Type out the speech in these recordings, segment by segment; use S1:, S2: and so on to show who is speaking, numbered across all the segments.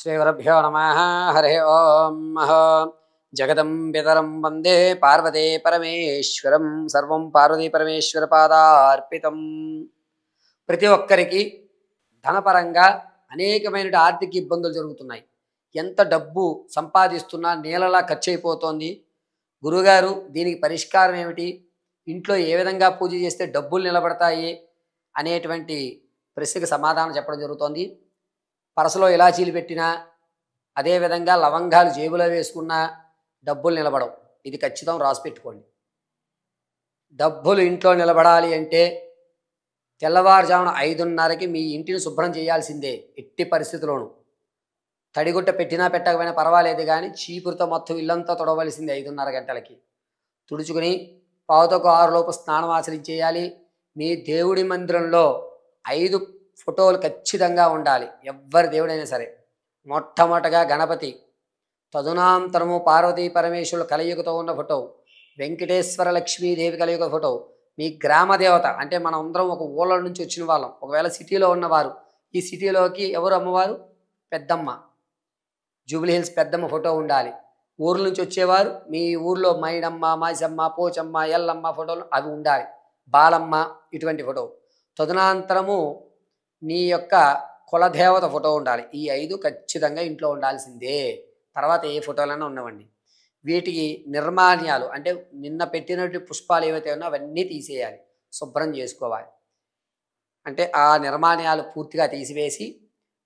S1: श्रीगुरुभ्यो नमः हरि ओम जगदं पितरं वंदे पार्वती परमेश्वरं सर्वं पार्वती परमेश्वर पादार्पितं ప్రతి ఒక్కరికి ధనపరంగా అనేకమైన ఆర్థిక ఇబ్బందులు జరుగుతున్నాయి. ఎంత డబ్బు సంపాదిస్తున్నా నీళ్ళలా ఖర్చు అయిపోతోంది. గురుగారు దీనికి పరిష్కారం ఏమిటి? ఇంట్లో ఏ విధంగా పూజ చేస్తే డబ్బులు నిలబడతాయి అనేటువంటి ప్రశ్నకు సమాధానం చెప్పడం జరుగుతోంది. పరసలో ఇలాచీలు పెట్టినా అదేవిధంగా లవంగాలు జేబులో వేసుకున్నా డబ్బులు నిలబడవు. ఇది ఖచ్చితం రాసి పెట్టుకోండి. డబ్బులు ఇంట్లో నిలబడాలి అంటే తెల్లవారుజామున 5:30కి మీ ఇంటిని శుభ్రం చేయాల్సిందే. ఎట్టి పరిస్థితుల్లోనూ తడిగుట్ట పెట్టినా పెట్టకపోయినా పర్వాలేదు, కానీ చీపురుతో మొత్తం ఇల్లంతా తొడవలసిందే. 5:30 గంటలకి తుడుచుకుని 5:45 లోపు స్నానం ఆచరించేయాలి. మీ దేవుడి మందిరంలో 5 ఫోటోలు ఖచ్చితంగా ఉండాలి. ఎవ్వరి దేవుడైనా సరే. మొట్టమొదటగా గణపతి, తదునాంతరము పార్వతీ పరమేశ్వరుల కలయికతో ఉన్న ఫోటో, వెంకటేశ్వర లక్ష్మీదేవి కలయిక ఫోటో, మీ గ్రామ దేవత అంటే మనం అందరం ఒక ఊళ్ళ నుంచి వచ్చిన వాళ్ళం. ఒకవేళ సిటీలో ఉన్నవారు, ఈ సిటీలోకి ఎవరు అమ్మవారు? పెద్దమ్మ, జూబ్లీ హిల్స్ పెద్దమ్మ ఫోటో ఉండాలి. ఊర్ల నుంచి వచ్చేవారు మీ ఊర్లో మైడమ్మ, మాసమ్మ, పోచమ్మ, ఎల్లమ్మ ఫోటోలు అవి ఉండాలి. బాలమ్మ ఇటువంటి ఫోటో. తదనంతరము నీ యొక్క కులదేవత ఫోటో ఉండాలి. ఈ 5 ఖచ్చితంగా ఇంట్లో ఉండాల్సిందే. తర్వాత ఏ ఫోటోలైనా ఉన్నవండి. వీటికి నిర్మాల్యాలు అంటే నిన్న పెట్టినటువంటి పుష్పాలు ఏవైతే ఉన్నాయో అవన్నీ తీసేయాలి, శుభ్రం చేసుకోవాలి. అంటే ఆ నిర్మాల్యాలు పూర్తిగా తీసివేసి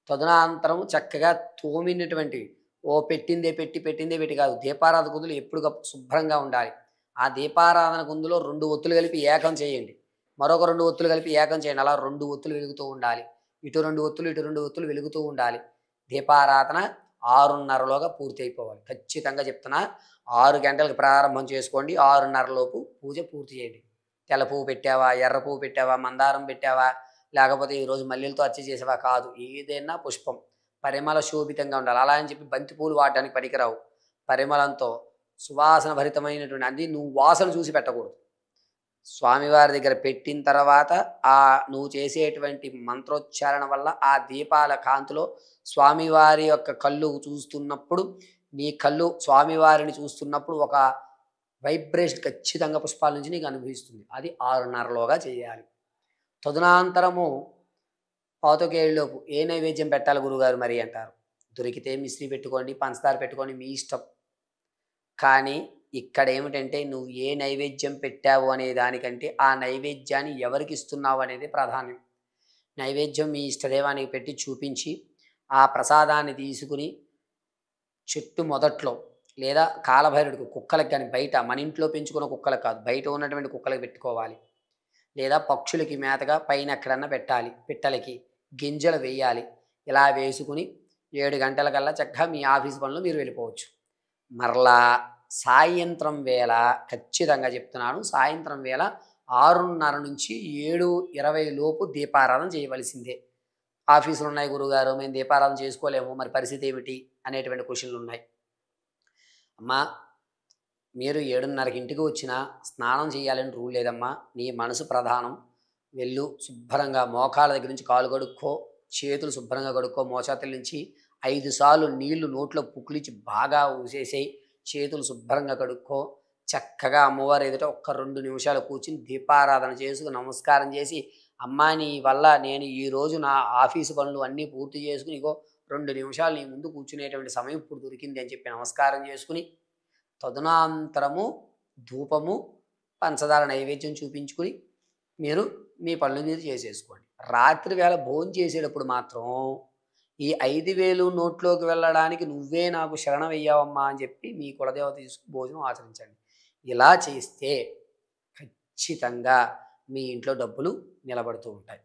S1: తదనంతరం చక్కగా తోమినటువంటి పెట్టిందే పెట్టి కాదు, దీపారాధన కుందులు ఎప్పుడు శుభ్రంగా ఉండాలి. ఆ దీపారాధన కుందులో 2 ఒత్తులు కలిపి ఏకం చేయండి, మరొక 2 ఒత్తులు కలిపి ఏకం చేయండి. అలా 2 ఒత్తులు వెలుగుతూ ఉండాలి. ఇటు 2 ఒత్తులు, ఇటు 2 ఒత్తులు వెలుగుతూ ఉండాలి. దీపారాధన 6:30లోగా పూర్తి అయిపోవాలి. ఖచ్చితంగా చెప్తున్నా, 6 గంటలకు ప్రారంభం చేసుకోండి. 6:30 లోపు పూజ పూర్తి చేయండి. తెల్ల పువ్వు పెట్టావా, ఎర్ర పువ్వు పెట్టావా, మందారం పెట్టావా, లేకపోతే ఈరోజు మల్లెలతో అర్చన చేసావా కాదు, ఏదైనా పుష్పం పరిమళ శోభితంగా ఉండాలి. అలా అని చెప్పి బంతి పూలు వాడడానికి పనికిరావు. పరిమళంతో సువాసన భరితమైనటువంటి అది నువ్వు వాసన చూసి పెట్టకూడదు. స్వామివారి దగ్గర పెట్టిన తర్వాత నువ్వు చేసేటువంటి మంత్రోచ్చారణ వల్ల ఆ దీపాల కాంతిలో స్వామివారి యొక్క కళ్ళు చూస్తున్నప్పుడు, నీ కళ్ళు స్వామివారిని చూస్తున్నప్పుడు ఒక వైబ్రేషన్ ఖచ్చితంగా పుష్పాల నుంచి నీకు అనుభవిస్తుంది. అది 6:30లోగా చేయాలి. తదనంతరము 5:15లోపు ఏ నైవేద్యం పెట్టాలి గురుగారు మరి అంటారు. దొరికితే మిశ్రీ పెట్టుకోండి, పంచదార పెట్టుకోండి, మీ ఇష్టం. కానీ ఇక్కడ ఏమిటంటే నువ్వు ఏ నైవేద్యం పెట్టావు అనే దానికంటే ఆ నైవేద్యాన్ని ఎవరికి ఇస్తున్నావు అనేది ప్రాధాన్యం. నైవేద్యం మీ ఇష్టదేవానికి పెట్టి చూపించి ఆ ప్రసాదాన్ని తీసుకుని చెట్టు మొదట్లో లేదా కాలభైరుడికి, కుక్కలకు కానీ, బయట మన ఇంట్లో పెంచుకున్న కుక్కలకు కాదు, బయట ఉన్నటువంటి కుక్కలకు పెట్టుకోవాలి. లేదా పక్షులకి మేతగా పైన ఎక్కడన్నా పెట్టాలి. పిట్టలకి గింజలు వేయాలి. ఇలా వేసుకుని 7 గంటలకల్లా చక్కగా మీ ఆఫీస్ పనులు మీరు వెళ్ళిపోవచ్చు. మరలా సాయంత్రం వేళ ఖచ్చితంగా చెప్తున్నాను, సాయంత్రం వేళ 6:30 నుంచి 7:20 లోపు దీపారాధన చేయవలసిందే. ఆఫీసులు ఉన్నాయి గురుగారు, మేము దీపారాధన చేసుకోలేము, మరి పరిస్థితి ఏమిటి అనేటువంటి క్వశ్చన్లు ఉన్నాయి. అమ్మా, మీరు 7:30కి ఇంటికి వచ్చినా స్నానం చేయాలని రూల్ లేదమ్మా. నీ మనసు ప్రధానం. వెళ్ళు, శుభ్రంగా మోకాళ్ళ దగ్గర నుంచి కాలు కడుక్కో, చేతులు శుభ్రంగా కడుక్కో. మోచేతుల నుంచి 5 సార్లు నీళ్లు నోట్లో పుక్కిలిచ్చి బాగా ఊసేసేయి. చేతులు శుభ్రంగా కడుక్కో. చక్కగా అమ్మవారు ఎదుట 1-2 నిమిషాలు కూర్చుని దీపారాధన చేసుకుని నమస్కారం చేసి, అమ్మా నీ వల్ల నేను ఈరోజు నా ఆఫీసు పనులు అన్నీ పూర్తి చేసుకుని ఇగో 2 నిమిషాలు నీ ముందు కూర్చునేటువంటి సమయం ఇప్పుడు దొరికింది అని చెప్పి నమస్కారం చేసుకుని, తదనంతరము ధూపము, పంచదార నైవేద్యం చూపించుకుని మీరు మీ పనులు మీరు చేసేసుకోండి. రాత్రి వేళ భోజనం చేసేటప్పుడు మాత్రం ఈ 5,000 నోట్లోకి వెళ్ళడానికి నువ్వే నాకు శరణం వెయ్యావమ్మా అని చెప్పి మీ కులదేవత తీసుకుని భోజనం ఆచరించండి. ఇలా చేస్తే ఖచ్చితంగా మీ ఇంట్లో డబ్బులు నిలబడుతూ ఉంటాయి.